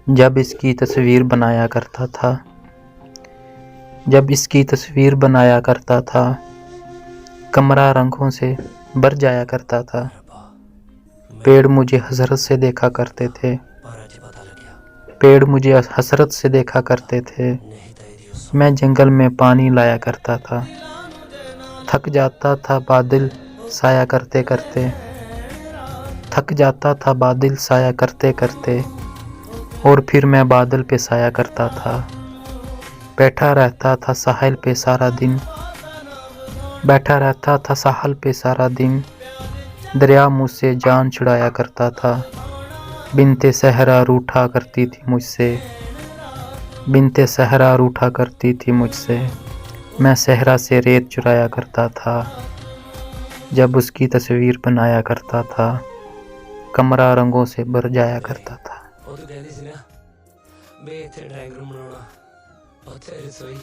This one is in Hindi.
जब इसकी तस्वीर बनाया करता था, जब इसकी तस्वीर बनाया करता था, कमरा रंगों से भर जाया करता था। पेड़ मुझे हसरत से देखा करते थे, पेड़ मुझे हसरत से देखा करते थे। मैं जंगल में पानी लाया करता था, थक जाता था बादल साया करते करते, थक जाता था बादल साया करते करते, और फिर मैं बादल पे साया करता था। बैठा रहता था साहिल पे सारा दिन, बैठा रहता था साहिल पे सारा दिन, दरिया मुझसे जान छुड़ाया करता था। बिनते सहरा रूठा करती थी मुझसे, बिनते सहरा रूठा करती थी मुझसे। मैं सहरा से रेत चुराया करता था, जब उसकी तस्वीर बनाया करता था, कमरा रंगों से भर जाया करता था। ਉਹ ਤੂੰ ਕਹਿੰਦੀ ਸੀ ਨਾ ਬੇ ਇੱਥੇ ਡਰਾਇੰਗ ਰੂਮ ਬਣਾਉਣਾ ਉੱਥੇ ਰਸੋਈ